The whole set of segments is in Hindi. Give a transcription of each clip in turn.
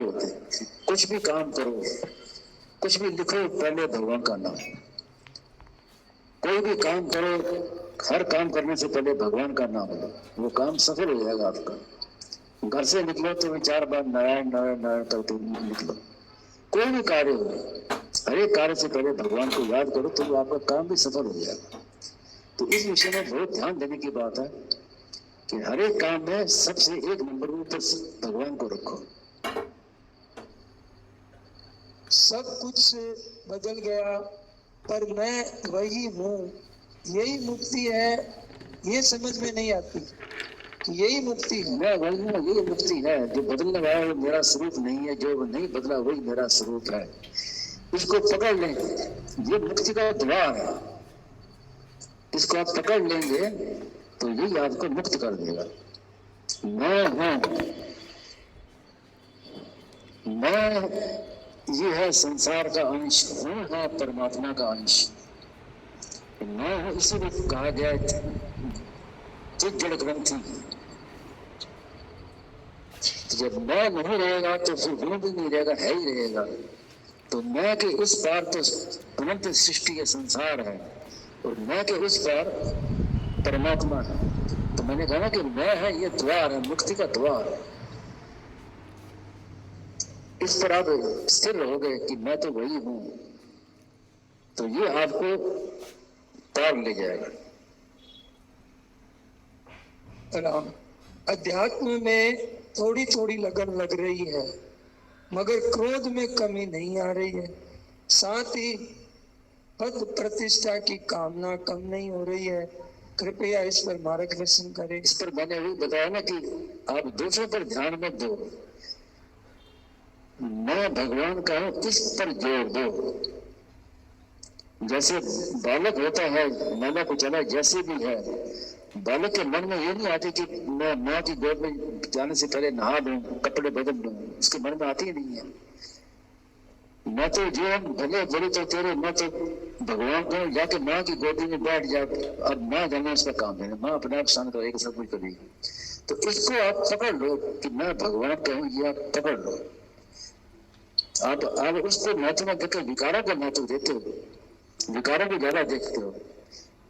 होते हैं। कुछ भी काम करो, कुछ भी लिखो, पहले भगवान का नाम। कोई भी काम करो, हर काम करने से पहले भगवान का नाम लो, वो काम सफल हो जाएगा आपका। घर से निकलो तो 4 बार नारायण नारायण नारायण करते निकलो। कोई भी कार्य हो, हर एक कार्य से पहले भगवान को याद करो तो आपका काम भी सफल हो जाएगा। तो इस विषय में बहुत ध्यान देने की बात है कि हर एक काम में सबसे एक नंबर पर भगवान को रखो। सब कुछ बदल गया पर मैं वही हूँ, यही मुक्ति है। ये समझ में नहीं आती कि यही मुक्ति है। मैं वही हूँ, यही मुक्ति है। जो बदलने वाला वो मेरा स्वरूप नहीं है, जो नहीं बदला वही मेरा स्वरूप है। इसको पकड़ लें, ये मुक्ति का द्वार है। इसको आप पकड़ लेंगे तो यही आपको मुक्त कर देगा। मैं हूँ, मैं ये है संसार का अंश, हूँ है परमात्मा का अंश। मैं हूँ इसीलिए कहा गया चित जड़ ग्रंथि। तो जब मैं नहीं रहेगा तो फिर हूँ भी नहीं रहेगा, है ही रहेगा। तो मैं के उस पार तो अनंत सृष्टि के संसार है, और मैं के उस पार परमात्मा है। तो मैंने कहा कि मैं है ये द्वार है, मुक्ति का द्वार है। इस पर आप स्थिर रहोगे कि मैं तो वही हूं, तो ये आपको पार ले जाएगा। राम, अध्यात्म में थोड़ी थोड़ी लगन लग रही है, मगर क्रोध में कमी नहीं आ रही है। साथ ही पद प्रतिष्ठा की कामना कम नहीं हो रही है। कृपया इस पर मार्गदर्शन करें। इस पर मैंने वही बताया ना कि आप दूसरों पर ध्यान मत दो, मैं भगवान का हूं इस पर जोर दो। जैसे बालक होता है, माना को चला जैसे भी है, बालक के मन में ये नहीं आती कि मैं माँ की गोद में जाने से पहले नहा लूं, कपड़े बदल लूं। उसके मन में आती ही नहीं है। मैं तो जो भले बड़ी तो तेरे, मैं तो भगवान को जाके माँ की गोदी में बैठ जा। अब माँ जाना उसका काम है, माँ अपने आप शांत करेगी, सब कुछ करेगी। तो इसको आप पकड़ लो कि मैं भगवान का हूँ, ये आप पकड़ लो। आप उसको महत्व में देकर विकारों को महत्व देते हो, विकारों को ज्यादा देखते हो,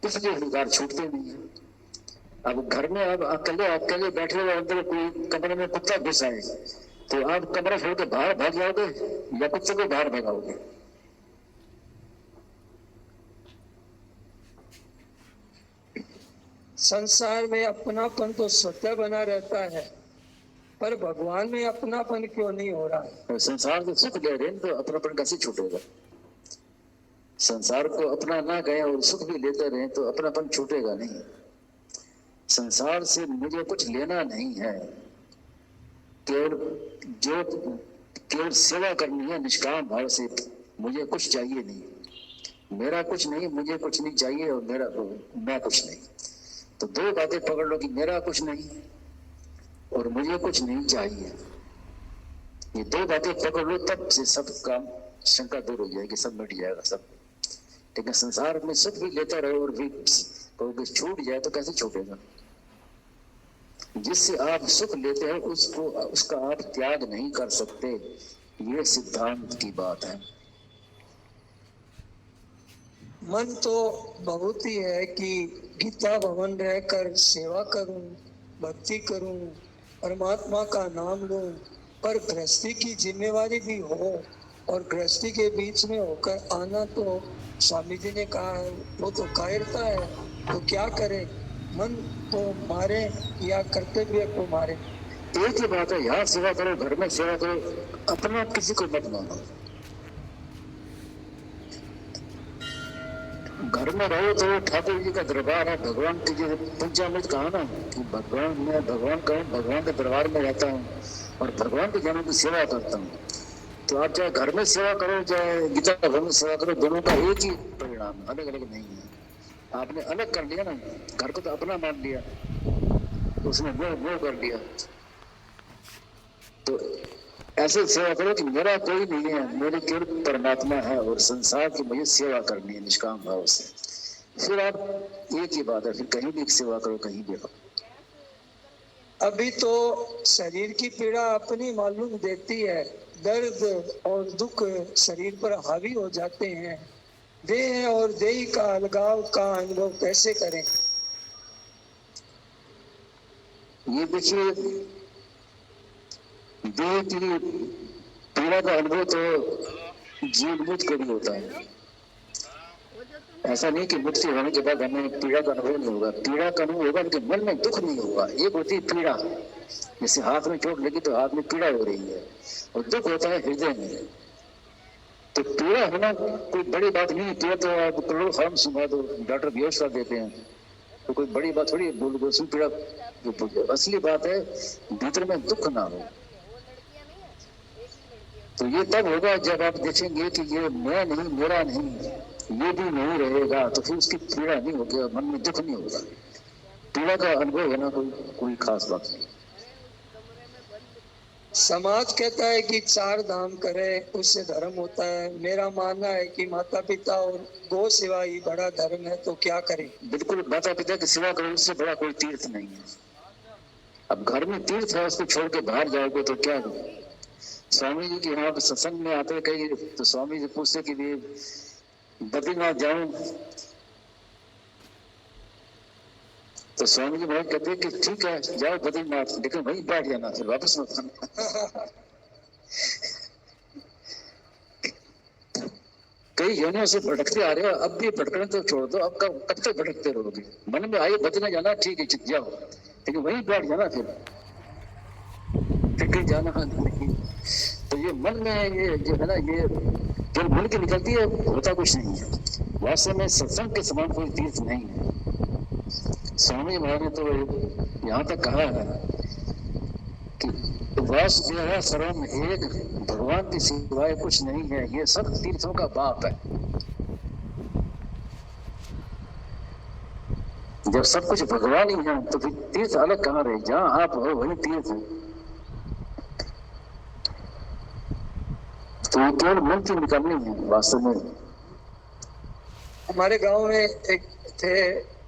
इसलिए विकार छूटते नहीं है। अब घर में आप अकेले अकेले बैठे हो, अंदर कोई कमरे में कुत्ता घुस आए तो आप कमरा छोड़ के बाहर भाग जाओगे या कुत्ते को बाहर भगाओगे? संसार में अपनापन तो स्वतः बना रहता है, पर भगवान में अपनापन क्यों नहीं हो रहा है? संसार को सुख दे रहे तो अपनापन कैसे छूटेगा? संसार को अपना ना गए और सुख भी लेते रहे तो अपनापन छूटेगा नहीं। संसार से मुझे कुछ लेना नहीं है, केवल सेवा करनी है निष्काम भाव से। मुझे कुछ चाहिए नहीं, मेरा कुछ नहीं, मुझे कुछ नहीं चाहिए, और मैं कुछ नहीं। तो दो बातें पकड़ लो कि मेरा कुछ नहीं और मुझे कुछ नहीं चाहिए। ये दो बातें पकड़ लो, तब से सब काम शंका दूर हो जाएगी, सब मिट जाएगा सब। लेकिन संसार में सुख भी लेता रहो और भी छूट जाए तो कैसे छूटेगा? जिससे आप सुख लेते हो उसका आप त्याग नहीं कर सकते, ये सिद्धांत की बात है। मन तो बहुत ही है कि गीता भवन रहकर सेवा करूं, भक्ति करूं, परमात्मा का नाम लूं, पर गृहस्थी की जिम्मेवारी भी हो, और गृहस्थी के बीच में होकर आना तो स्वामी जी ने कहा है वो तो कायरता है। तो क्या करें, मन को मारे या कर्तव्य को मारे? एक ही बात है, यहाँ सेवा करो, घर में सेवा करो, अपना किसी को मत मानो। घर में रहो तो ठाकुर जी का दरबार है, भगवान की जो पंचामृत कहा ना कि मैं भगवान का हूँ, भगवान के दरबार में रहता हूँ और भगवान के जनों की सेवा करता हूँ। तो आप चाहे घर में सेवा करो चाहे गीता भवन में सेवा करो, दोनों का एक ही परिणाम, अलग अलग नहीं है। आपने अलग कर लिया ना, घर को तो अपना मान लिया, तो उसने मोह कर लिया। तो ऐसे सेवा करो कि मेरा कोई नहीं है, मेरे केवल परमात्मा है और संसार की मुझे सेवा करनी है निष्काम भाव से। फिर आप एक ही बात है, फिर कहीं भी सेवा करो, कहीं भी रहो। अभी तो शरीर की पीड़ा अपनी मालूम देती है, दर्द और दुख शरीर पर हावी हो जाते हैं। देह और देही का अलगाव का अनुभव कैसे करें? ये देखिए, देह की पीड़ा का अनुभव तो जीवन मुक्त को भी होता है। ऐसा नहीं कि मुक्ति होने के बाद हमें पीड़ा का अनुभव नहीं होगा। पीड़ा का अनुभव होगा लेकिन मन में दुख नहीं होगा। एक होती है पीड़ा, जैसे हाथ में चोट लगी तो हाथ में पीड़ा हो रही है, और दुख होता है हृदय में। तो पीड़ा होना कोई बड़ी बात नहीं। पीड़ा तो आप करोड़ों फार्म सुना दो, डॉक्टर बेहोश कर देते हैं, तो कोई बड़ी बात थोड़ी बोल दो उसमें पीड़ा। असली बात है भीतर में दुख ना हो। तो ये तब होगा जब आप देखेंगे कि ये मैं नहीं, मेरा नहीं, ये भी नहीं रहेगा, तो फिर उसकी पीड़ा नहीं होगी, मन में दुख नहीं होगा। पीड़ा का अनुभव है ना, कोई खास बात नहीं। समाज कहता है कि 4 धाम करे उससे धर्म होता है। मेरा मानना है कि माता पिता और गौ सेवा ही बड़ा धर्म है, तो क्या करें? बिल्कुल, माता पिता की सेवा करो, उससे बड़ा कोई तीर्थ नहीं है। अब घर में तीर्थ है, उसको छोड़ के बाहर जाओगे तो क्या हो? स्वामी जी के यहाँ सत्संग में आते कई, तो स्वामी जी पूछते कि बद्रीनाथ जाऊं, तो स्वामी जी महाराज कहते कि ठीक है जाओ बद्रीनाथ, लेकिन वहीं बैठ जाना, फिर वापस मत आना। कई योनियों से भटकते आ रहे हो, अब भी भटकने तो छोड़ दो। अब कब तक भटकते रहोगे? मन में आए बद्रीनाथ जाना, ठीक है जाओ, लेकिन वहीं बैठ जाना, फिर कहीं जाना नहीं। तो ये मन में ये जो है ना, ये जो मन की निकलती है, होता कुछ नहीं है। वास्तव में सत्संग के समान कोई तीर्थ नहीं है। स्वामी महाराज ने तो यहाँ तक कहा है कि वासुदेव सर्वम एक, भगवान के सिवाय कुछ नहीं है, ये सब तीर्थों का बाप है। जब सब कुछ भगवान ही है तो फिर तीर्थ अलग कहाँ रहे? जहाँ आप हो वही तीर्थ है। तो ये केवल मन की निकलनी है वास्तव में। हमारे गांव में एक थे,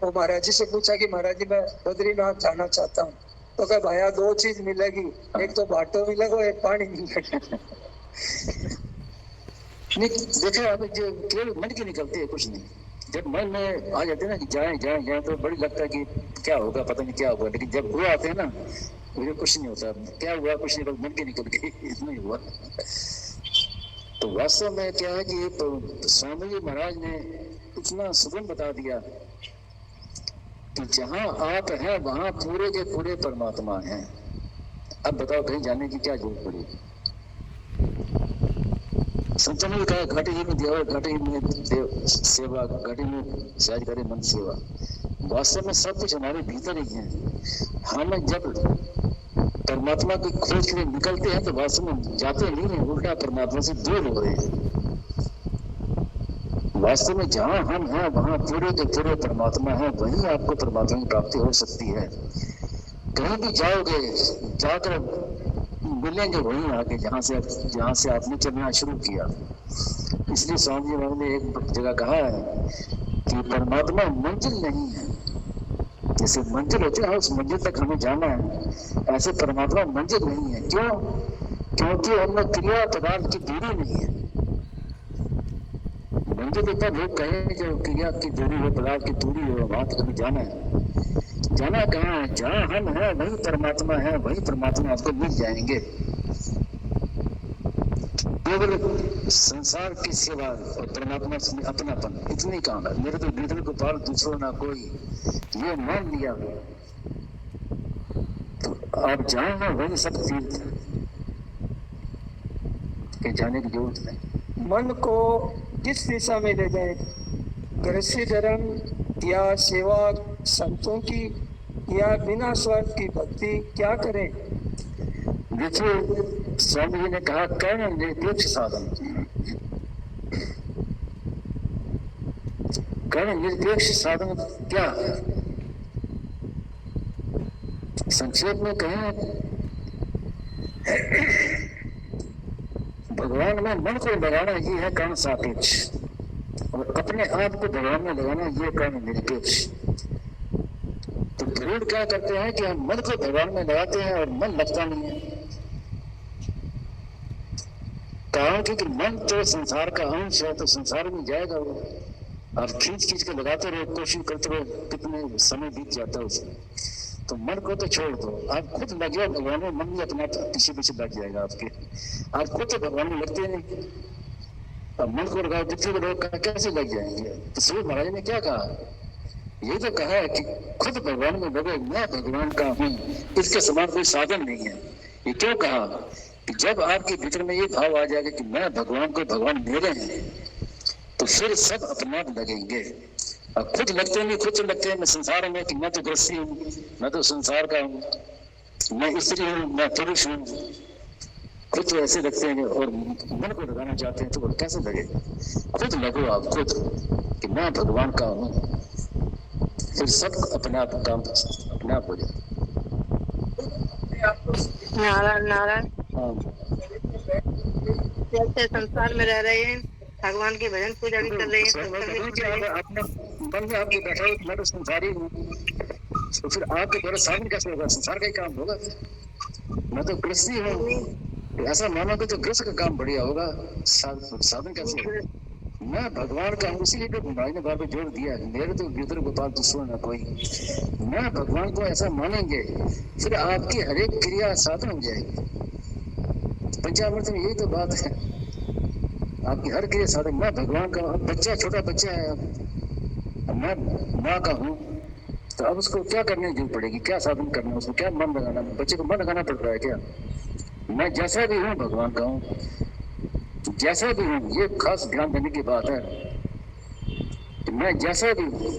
वो महाराज जी से पूछा कि महाराज जी मैं बद्रीनाथ जाना चाहता हूँ। तो कहा भाया 2 चीज मिलेगी, एक तो बाटो मिलेगा, एक पानी मिलेगा। नहीं देखो, अब जो केवल मन की निकलती है, कुछ नहीं। जब मन में आ जाते हैं ना कि जाए जाए जाए, तो बड़ी लगता है कि क्या होगा, पता नहीं क्या होगा। लेकिन जब हुआ आते हैं ना, मुझे कुछ नहीं होता। क्या हुआ? कुछ नहीं, मन की निकल गई, इतना ही हुआ। तो वास्तव में क्या है कि तो स्वामी जी महाराज ने इतना सुगम बता दिया कि जहां आप हैं वहां पूरे के पूरे परमात्मा हैं। अब बताओ कहीं जाने की क्या जरूरत पड़ी? संतों ने कहा घाटी ही में देव, घाटी में देव सेवा, घाटी में सहज करे मन सेवा। वास्तव में सब कुछ हमारे भीतर ही है। हम जब परमात्मा की खोज के लिए निकलते हैं तो वास्तव में जाते नहीं है, उल्टा परमात्मा से दूर हो रहे हैं। वास्तव में जहां हम हैं वहां पूरे के पूरे परमात्मा है, वहीं आपको परमात्मा की प्राप्ति हो सकती है। कहीं भी जाओगे, जाकर मिलेंगे वहीं आके जहां से आपने चलना शुरू किया। इसलिए स्वामी जी महाराज ने एक जगह कहा है कि परमात्मा मंजिल नहीं है। जैसे मंजिल होती है, उस मंजिल तक हमें जाना है, ऐसे परमात्मा मंजिल नहीं है। क्यों? क्योंकि उनमें क्रिया पदार्थ की दूरी नहीं है। मंजिल तो तब लोग कहें जो क्रिया की दूरी हो, पदार्थ की दूरी हो, वहां तक हमें जाना है। जाना कहाँ है? जहाँ हम हैं वही परमात्मा है, वही परमात्मा आपको मिल जाएंगे। केवल संसार की सेवा और परमात्मा से अपनापन, इतनी काम है। मेरे तो भीतर को पाल दूसरों ना कोई, ये मान लिया तो आप जहाँ हैं वही सब तीर्थ के जाने की जरूरत नहीं। मन को किस दिशा में ले जाए? गृहस्थी धर्म या सेवा संतों की या बिना स्वार्थ की भक्ति, क्या करें? देखिए, स्वामी जी ने कहा कर्म निरपेक्ष साधन। कर्म निरपेक्ष साधन क्या है? संक्षेप में कहें, भगवान में मन को लगाना ये है कर्म सापेक्ष, और अपने आप को भगवान में लगाना ये कर्म निरपेक्ष। तो मूड क्या करते हैं कि हम मन को भगवान में लगाते हैं और मन लगता नहीं है। कारण क्योंकि मन तो संसार का अंश है, तो संसार में जाएगा वो। और खींच खींच के लगाते रहो, कोशिश करते रहो, कितने समय बीत जाता है उसमें। तो मन को तो छोड़ दो, आप खुद लग जाओ भगवान में, मन भी अपना पीछे पीछे लग जाएगा आपके। आप खुद तो भगवान में लगते नहीं, अब मन को लगाओ, कितने लोग कैसे लग जाएंगे। तो सूर्य महाराज ने क्या कहा, ये तो कहा है कि खुद भगवान में लगे, मैं भगवान का हूँ, इसके समान कोई साधन नहीं है। ये क्यों कहा कि जब आपके भीतर में ये भाव आ जाएगा कि मैं भगवान को, भगवान मेरे हैं, तो फिर सब अपने आप लगेंगे। अब खुद लगते नहीं, खुद तो लगते हैं मैं संसार में, कि मैं तो ग्रस्ती हूँ, मैं तो संसार का हूँ, मैं स्त्री हूँ, मैं पुरुष हूँ, खुद तो ऐसे लगते हैं। और मन को लगाना चाहते हैं तो वो कैसे लगे। खुद लगो आप खुद कि मैं भगवान का हूँ, फिर सब अपने आप काम अपने आप हो जाए। नारायण नारायण। हाँ, जैसे संसार में रह रहे हैं, भगवान के भजन पूजा भी कर रहे हैं, अपने मन में आपके बैठा हो मैं तो संसारी हूँ, तो फिर आपके द्वारा साधन कैसे होगा, संसार का ही काम होगा। मैं तो गृहस्थी हूँ, ऐसा मानोगे तो गृहस्थ का काम बढ़िया होगा, साधन कैसे होगा। मैं भगवान का हूँ, इसीलिए तो भाई ने बार बार जोर दिया, मेरे तो भीतर गोपाल दुश्मन है कोई। मैं भगवान को ऐसा मानेंगे, फिर आपकी हर एक क्रिया साधन हो जाएगी। पंचामृत में यही तो बात है, आपकी हर क्रिया साधन। मैं भगवान का, बच्चा छोटा बच्चा है, अब मैं माँ का हूँ, तो अब उसको क्या करने की जरूरत पड़ेगी, क्या साधन करना, उसको क्या मन लगाना, बच्चे को मन लगाना पड़ रहा है क्या। मैं जैसा भी हूँ भगवान का हूँ, जैसा भी हूँ, ये खास ध्यान देने की बात है कि मैं जैसा भी हूँ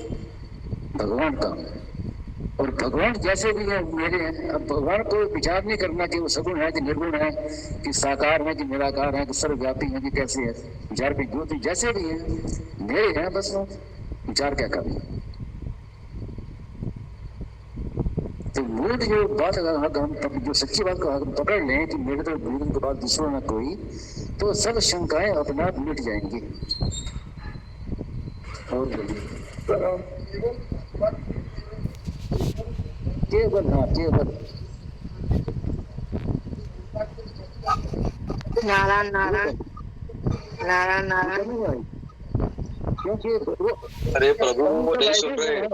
भगवान का हूँ, और भगवान जैसे भी है मेरे हैं। अब भगवान को विचार नहीं करना कि वो सगुण है कि निर्गुण है, कि साकार है कि निराकार है, कि सर्वव्यापी है कि कैसे है। विचार की ज्योति जैसे भी है मेरे हैं, बस वो विचार क्या करना। तो मूल जो बात हम जो सच्ची बात को हम पकड़ लें कि मेरे तो गुरु के बाद दूसरों ना कोई, तो सब शंकाएं अपने आप मिट जाएंगी। और केवल, हाँ केवल नारायण नारायण नारायण नारायण। क्योंकि अरे प्रभु वो नहीं सुन रहे,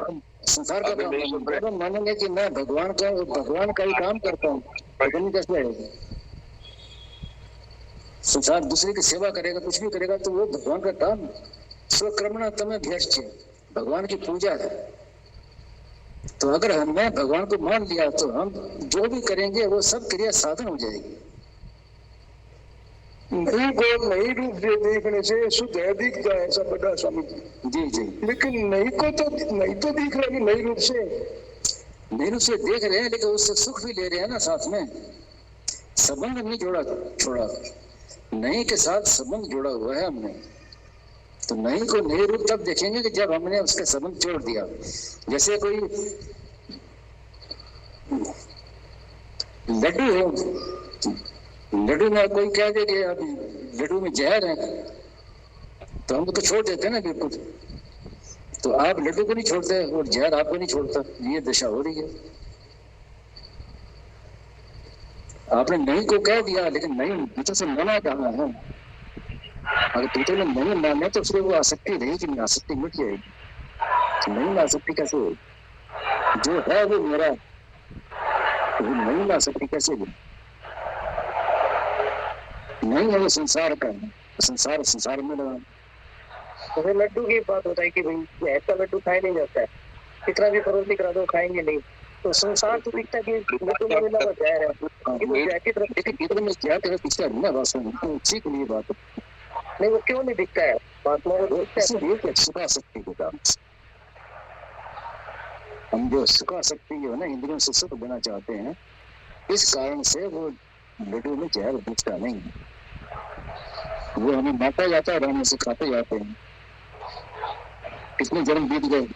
संसार का काम मानेंगे कि मैं भगवान का ही काम करता हूँ, भगवान कैसे आएगा। संसार दूसरे की सेवा करेगा, कुछ भी करेगा, तो वो भगवान का काम। स्वक्रमण तमें भ्यश्च, भगवान की पूजा है। तो अगर हमने भगवान को मान लिया, तो हम जो भी करेंगे वो सब क्रिया साधन हो जाएगी। नहीं को नई रूप से देखने से शुद्ध है दिखता है, ऐसा बड़ा स्वामी जी जी। लेकिन नहीं को तो नहीं तो दिख रहा है, नई रूप से देख रहे हैं, लेकिन उससे सुख भी ले रहे हैं ना साथ में। संबंध नहीं छोड़ा, नहीं के साथ संबंध जोड़ा हुआ है हमने। तो नहीं को नई रूप तब देखेंगे कि जब हमने उसके संबंध छोड़ दिया। जैसे कोई लड्डू हो, लड्डू में कोई कह दे कि अभी लड्डू में जहर है, तो हम तो छोड़ देते हैं ना बिल्कुल। तो आप लड्डू को नहीं छोड़ते और जहर आपको नहीं छोड़ता, ये दशा हो रही है। आपने नहीं को कह दिया, लेकिन नहीं भीतर से मना कहा है। अगर भीतर में नहीं माने तो फिर वो आसक्ति रहेगी, नहीं आसक्ति मिट जाएगी। तो नहीं ला सकती कैसे होगी, जो है वो मेरा, वो नहीं ला सकती कैसे होगी। नहीं है वो संसार का, संसार में लगा। तो लड्डू की बात होता है कि भाई ऐसा लड्डू खाया नहीं जाता है, कितना भी परोसी करा दो खाएंगे नहीं। तो संसार तो दिखता है कि लड्डू में मिला हुआ जहर है, लेकिन में क्या तरह दिखता है ना, ठीक नहीं बात नहीं, वो क्यों नहीं दिखता है, महात्मा को दिखता है। सुखा सकती के काम, हम जो सुखा सकती है ना, इंद्रियों से सुख देना चाहते हैं, इस कारण से वो लड्डू में जहर दिखता नहीं। वो हमें बांटा जाता है, रहने से खाते जाते हैं। कितने जन्म बीत गए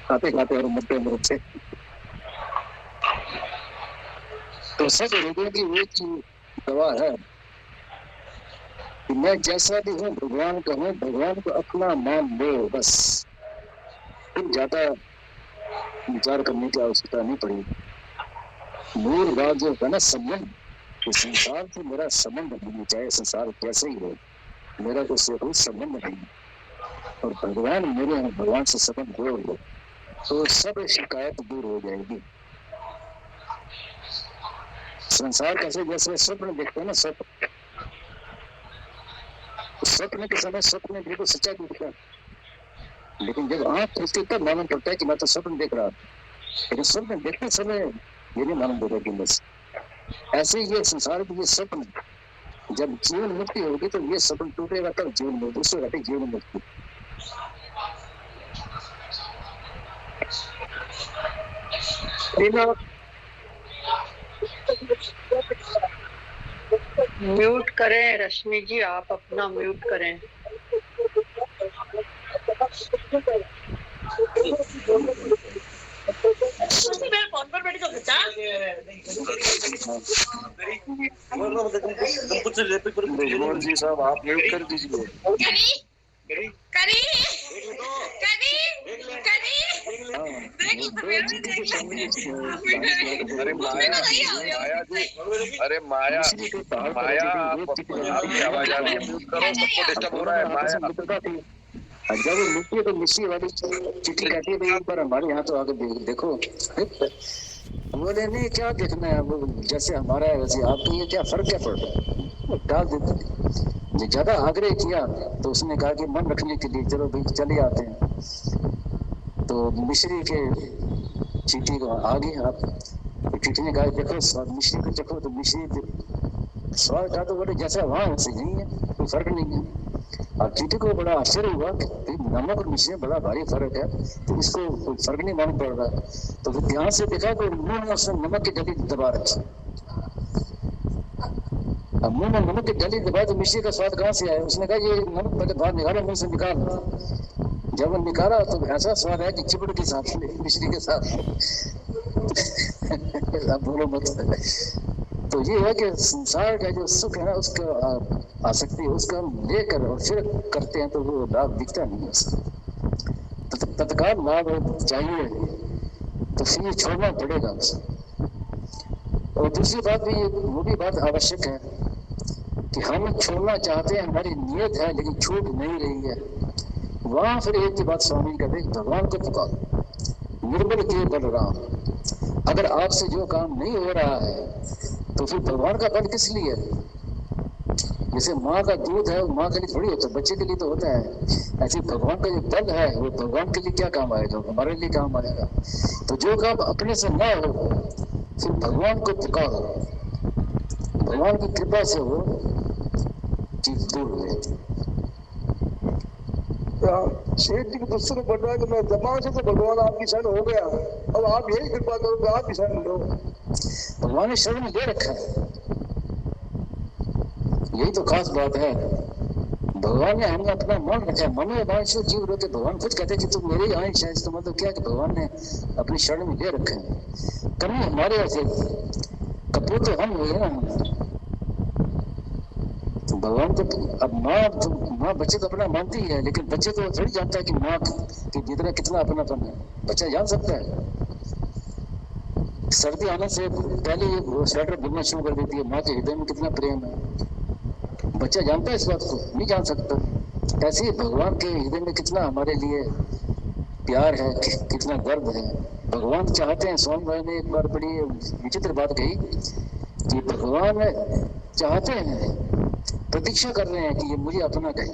खाते खाते और मरते मरते से। तो सब रोगों की एक दवा है कि मैं जैसा भी हूँ भगवान का हूँ, भगवान को अपना मान लो बस। फिर ज्यादा विचार करने की आवश्यकता नहीं पड़ी। मूल बात जो है ना संबंध, कि संसार से मेरा संबंध नहीं, चाहे संसार कैसे ही हो, मेरा तो उससे कोई संबंध नहीं। और भगवान मेरे हैं, भगवान से संबंध जोड़ लो तो सब शिकायत दूर हो जाएगी। संसार कैसे, जैसे स्वप्न देखते हैं ना, स्वप्न के समय स्वप्न बिल्कुल सच्चा दिखता है, लेकिन जब आंख खुलती तब मालूम पड़ता है कि मैं तो स्वप्न देख रहा था। लेकिन स्वप्न देखते समय ये नहीं मालूम पड़ता कि बस ऐसे ही ये संसार की ये स्वप्न, जब जीवन मुक्ति होगी तो ये स्वप्न टूटेगा, तब जीवन मुक्ति, उससे घटे जीवन मुक्ति। म्यूट करें रश्मि जी, आप अपना म्यूट करें। जी साहब आप म्यूट कर दीजिए। अरे माया आपकी आवाज आ रही है, म्यूट करो, सबको डिस्टर्ब हो रहा है। माया जब मिट्टी तो मिट्टी वाली चिट्ठी कहती है भाई एक बार हमारे यहाँ तो आगे देखो। बोले नहीं क्या देखना है, वो जैसे हमारा है वैसे आपको, ये क्या फर्क क्या पड़ रहा है, डाल देते। ज्यादा आग्रह किया तो उसने कहा कि मन रखने के लिए चलो भाई चले आते हैं। तो मिश्री के चिट्ठी को आगे आप चिट्ठी ने कहा देखो स्वाद मिश्री को चखो, तो मिश्री स्वाद का तो बोले जैसा वहां वैसे नहीं है, कोई फर्क नहीं है। और चिट्ठी को बड़ा आश्चर्य हुआ कि नमक और मिश्री में बड़ा भारी फर्क है, तो इसको कोई फर्क नहीं मालूम पड़ रहा। तो फिर ध्यान से देखा तो मुंह में उसने नमक की डली दबा रखी। अब मुंह में नमक की डली दबाई तो मिश्री का स्वाद कहाँ से आया? उसने कहा ये नमक पहले बाहर निकालो, मुंह से निकाल। जब वो निकाला तो ऐसा स्वाद है कि चिपड़ के साथ मिश्री के साथ। अब बोलो मत। तो ये है कि संसार का जो सुख है ना, उसका आसक्ति, उसका हम लेकर और फिर करते हैं तो वो लाभ दिखता नहीं है उसका। तत्काल लाभ चाहिए तो फिर छोड़ना पड़ेगा उसे। और दूसरी बात भी, वो भी बात आवश्यक है कि हम छोड़ना चाहते हैं, हमारी नियत है लेकिन छूट नहीं रही है। वहां फिर एक ही बात स्वामी कहते, भगवान को पुकारो, निर्बल के बलराम। अगर आपसे जो काम नहीं हो रहा है तो फिर भगवान का बल किस लिए? जैसे माँ का दूध है वो माँ के लिए थोड़ी होता है, बच्चे के लिए तो होता है। ऐसे भगवान का जो बल है वो भगवान के लिए क्या काम आएगा? हमारे लिए काम आएगा। तो जो काम अपने से ना हो फिर भगवान को पुकारो, भगवान की कृपा से वो चीज दूर हुए। शेठ जी की पुस्तक पढ़ रहा है कि मैं जबान से तो भगवान आपकी शरण हो गया, अब आप यही कृपा करो आप ही शरण लो। भगवान ने शरण दे रखा है, यही तो खास बात है। भगवान ने हमें अपना मन रखा है, मन में अंश जीव रहते। भगवान खुद कहते कि तुम मेरे ही अंश है। इसका मतलब क्या कि भगवान ने अपनी शरण में ले रखे हैं। कमी हमारे ऐसे कपूर तो हम हुए ना। तो भगवान को अब माँ बच्चे को अपना मानती है, लेकिन बच्चे तो थोड़ी जानता है कि माँ के भीतर कितना अपनापन है। बच्चा जान सकता है, सर्दी आने से पहले ये स्वेटर बुनना शुरू कर देती है, माँ के हृदय में कितना प्रेम है। बच्चा जानता है इस बात को? नहीं जान सकता। ऐसे ही भगवान के हृदय में कितना हमारे लिए प्यार है, कितना गर्व है। भगवान चाहते हैं, स्वामी भाई ने एक बार बड़ी विचित्र बात कही कि भगवान चाहते हैं, प्रतीक्षा कर रहे हैं कि ये मुझे अपना कहे।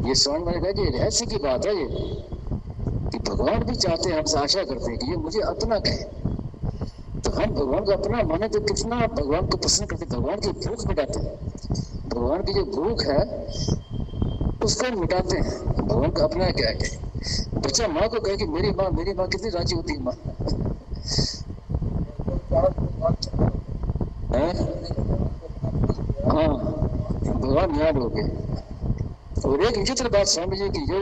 ये स्वामी भाई कहा कि रहस्य की बात है ये, कि भगवान भी चाहते हैं, हमसे आशा करते हैं कि ये मुझे अपना कहे। तो हम भगवान को अपना माने तो कितना भगवान को पसंद करते, भगवान की भूख मिटाते हैं। भगवान की जो भूख है उसको मिटाते हैं। भगवान को अपना क्या है? बच्चा माँ को कहे कि मेरी माँ कितनी राजी होती है माँ। हाँ, भगवान याद हो गए। और एक विचित्र बात स्वामी जी की, जो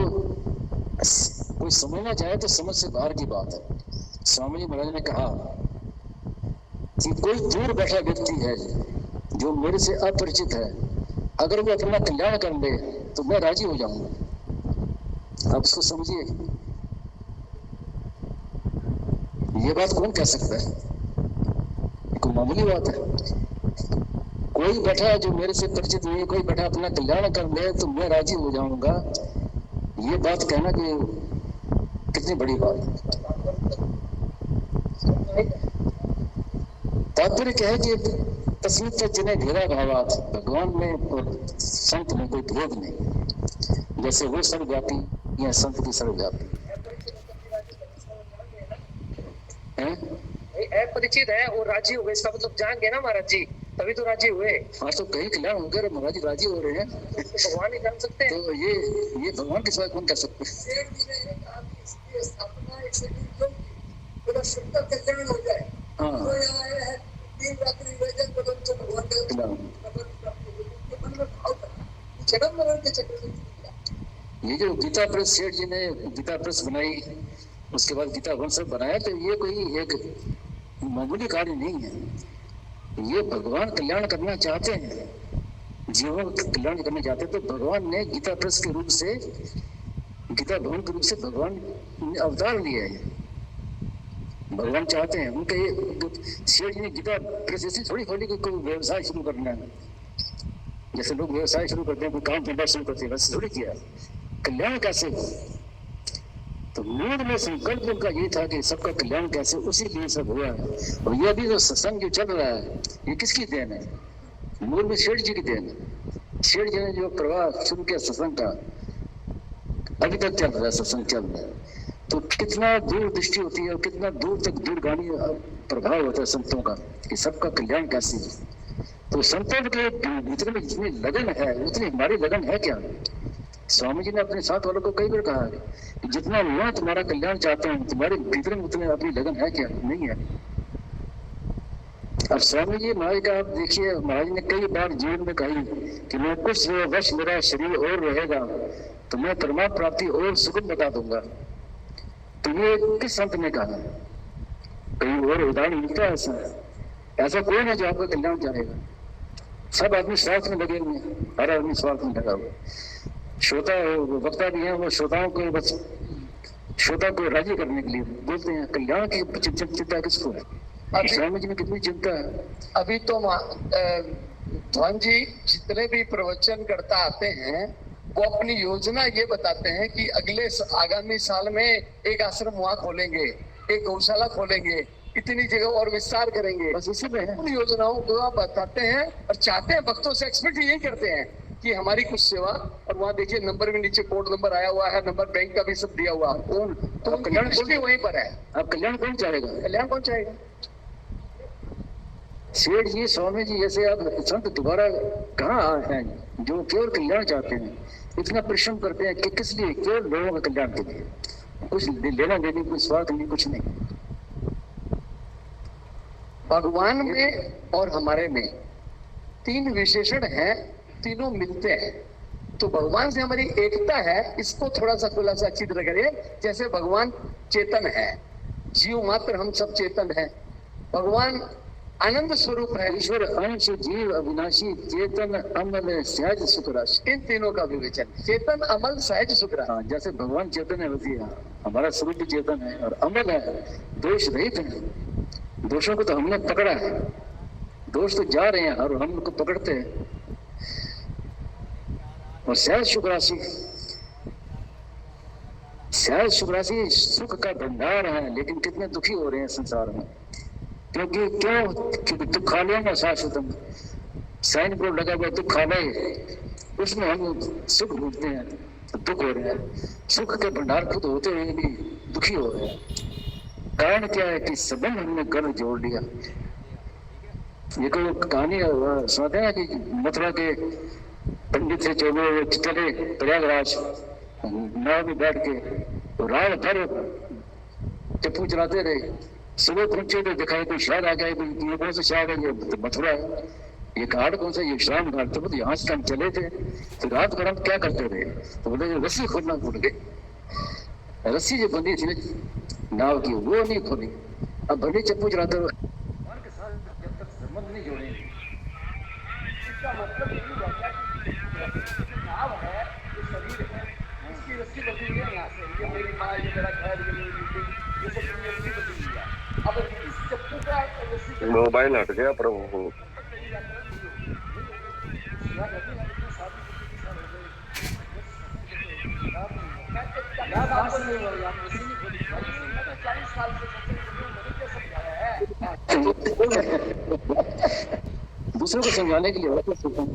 कोई समझना चाहे तो समझ से बाहर की बात है। स्वामी जी महाराज ने कहा कि कोई दूर बैठा व्यक्ति है जो मेरे से अपरिचित है, अगर वो अपना कल्याण कर ले तो मैं राजी हो जाऊंगा। आप उसको समझिए, ये बात कौन कह सकता है? कोई मामूली बात है? कोई बैठा जो मेरे से परिचित हुई, कोई बैठा अपना कल्याण कर ले तो मैं राजी हो जाऊंगा, ये बात कहना कि कितनी बड़ी बात है। तात्पर्य क्या है कि तस्वीर तक जिन्हें घेरा भावात, भगवान में और संत में कोई भेद नहीं, जैसे वो सर्वव्यापी या संत की सर्वव्यापी है। परिचित है और राजी हो गए, इसका मतलब जान गए ना महाराज जी, तभी तो राजी हुए। हाँ तो कहीं कल्याण हो गया, महाराज जी राजी हो रहे हैं, भगवान ही जान सकते हैं। तो ये भगवान के सिवा कौन कर सकते हैं? हाँ ये जो गीता प्रेस सेठ जी ने गीता प्रेस बनाई, उसके बाद गीता वंश बनाया, तो ये कोई एक मामूली कार्य नहीं है। ये भगवान कल्याण करना चाहते हैं, जीवों का कल्याण करना चाहते हैं, तो भगवान ने गीता प्रेस के रूप से, गीता भवन के रूप से भगवान ने अवतार लिया है। भगवान चाहते हैं उनके सेठ जी ने गीता प्रेस ऐसी थोड़ी खोली कि कोई व्यवसाय शुरू करना है, जैसे लोग व्यवसाय शुरू करते हैं, कोई काम धंधा शुरू करते हैं, वैसे थोड़ी किया। कल्याण कैसे हो, तो मूल में संकल्प उनका ये था कि सबका कल्याण कैसे, उसी लिए सब हुआ है। और ये अभी जो सत्संग जो चल रहा है, ये किसकी देन है? मूल में सेठ जी की देन है। सेठ जी ने जो प्रवाह शुरू किया सत्संग का, अभी तक चल रहा है, सत्संग चल रहा है। तो कितना दूर दृष्टि होती है और कितना दूर तक दूरगामी प्रभाव होता है संतों का, कि सबका कल्याण कैसे है। तो संतों के भीतर में जितनी लगन है, उतनी हमारी लगन है क्या? स्वामी जी ने अपने साथ वालों को कई बार कहा है कि जितना मैं तुम्हारा कल्याण चाहता हूँ, तुम्हारे भीतर में उतने अपनी लगन है क्या? नहीं है। अब स्वामी जी महाराज का आप देखिए, महाराज ने कई बार जीवन में कही कि मैं कुछ वर्ष मेरा शरीर और रहेगा तो मैं परमात्मा प्राप्ति और सुगम बता दूंगा। तो ये किस संत ने कहा? कहीं और उदाहरण मिलता है ऐसा? ऐसा कोई नहीं जो आपका कल्याण चाहेगा। सब आदमी स्वार्थ में लगे हुए हैं, हर आदमी स्वार्थ में लगा हुआ। श्रोता वक्ता भी है, वो श्रोताओं को बस श्रोता को राजी करने के लिए बोलते हैं। कल्याण की चिंता किसको है? स्वामी जी में कितनी चिंता है। अभी तो ध्वन जी जितने भी प्रवचन करता आते हैं, वो अपनी योजना ये बताते हैं कि आगामी साल में एक आश्रम वहाँ खोलेंगे, एक गौशाला खोलेंगे, इतनी जगह और विस्तार करेंगे। बस इसी में उन योजनाओं को आप बताते हैं और चाहते हैं, भक्तों से एक्सपेक्ट यही करते हैं कि हमारी कुछ सेवा। और वहाँ देखिए नंबर भी नीचे कोड नंबर आया हुआ है, नंबर बैंक का भी सब दिया हुआ है। कौन तो कल्याण भी वहीं पर है। अब कल्याण कौन चाहेगा? कल्याण कौन चाहेगा? सेठ जी स्वामी जी जैसे अब संत दोबारा कहाँ हैं जो केवल कल्याण चाहते हैं, इतना परिश्रम करते हैं कि किस लिए? केवल लोगों का कल्याण के लिए, कुछ लेना देने, कोई स्वार्थ नहीं, कुछ नहीं। भगवान में और हमारे में तीन विशेषण हैं, तीनों मिलते हैं। तो भगवान से हमारी एकता है, इसको थोड़ा सा खुलासा अच्छी तरह करिए। जैसे भगवान चेतन है, जीव मात्र हम सब चेतन है। भगवान आनंद स्वरूप है, ईश्वर अंश जीव अविनाशी चेतन अमल सहज सुख राशि। इन तीनों का विवेचन, चेतन अमल सहज सुख राशि। जैसे भगवान चेतन है वैसे हमारा स्वरूप भी चेतन है और अमल है, दोष रहित है। दोषों को तो हमने पकड़ा है, दोष तो जा रहे हैं और हम उनको पकड़ते हैं। और सहज सुख राशि, सहज सुख राशि सुख का भंडार है। लेकिन कितने दुखी हो रहे हैं संसार में, क्योंकि क्यों दुखालय में शाश्वतम साइन बोर्ड लगा हुआ, दुखालय, उसमें हम सुख ढूंढते हैं तो दुख हो रहे हैं। सुख के भंडार खुद होते हुए भी दुखी हो रहे हैं। कारण क्या है कि संबंध हमने गर्व जोड़ लिया। ये कोई कहानी सुनाते हैं कि मथुरा के पंडित से चले प्रयागराज नाव में बैठ के तो रात भर चप्पू चलाते रहे। सुबह पहुंचे तो दिखाई कोई शहर आ गया, ये कौन सा शहर है? ये मथुरा है। ये घाट कौन सा? ये विश्राम घाट। तो यहाँ से हम चले थे तो रात भर हम क्या करते रहे? तो बोले रस्सी खोलना भूल गए। रस्सी जो बंधी थी नाव की वो नहीं खोली। अब भले चप्पू चलाते हुए जब तक संबंध नहीं जोड़ेंगे, इसका मतलब यही होता है कि नाव है, ये शरीर है, इसकी रस्सी बंधी हुई है यहाँ से, ये मेरी माँ, ये मेरा घर, ये मेरी बिल्डिंग, ये सब पूरी रस्सी बंधी हुई है। अब इस चप्पू का रस्सी मोबाइल हट गया प्रभु। दूसरों को समझाने के लिए होता है।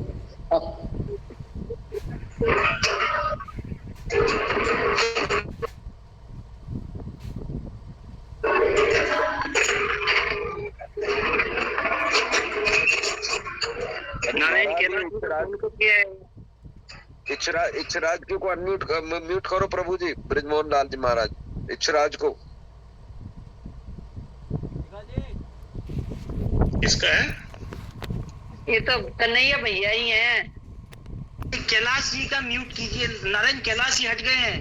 नारायण कैलाश उनको किया है। इच्छराज को म्यूट करो प्रभु जी, ब्रिजमोहन लाल जी महाराज, इच्छराज को। किसका है? ये तो कन्हैया भैया ही हैं। कैलाश जी का म्यूट कीजिए। नारायण कैलाश जी हट गए हैं।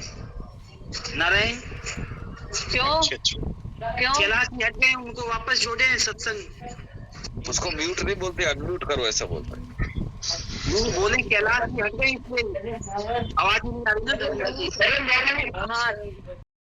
नारायण क्यों? क्यों? कैलाश जी हट गए हैं, उनको वापस जोड़े हैं सत्संग। उसको म्यूट नहीं बोलते, अनम्यूट करो ऐसा बोलता है। बोले कैलाश जी हट गए, इसलिए आवाज ही नहीं आ रही ना। हाँ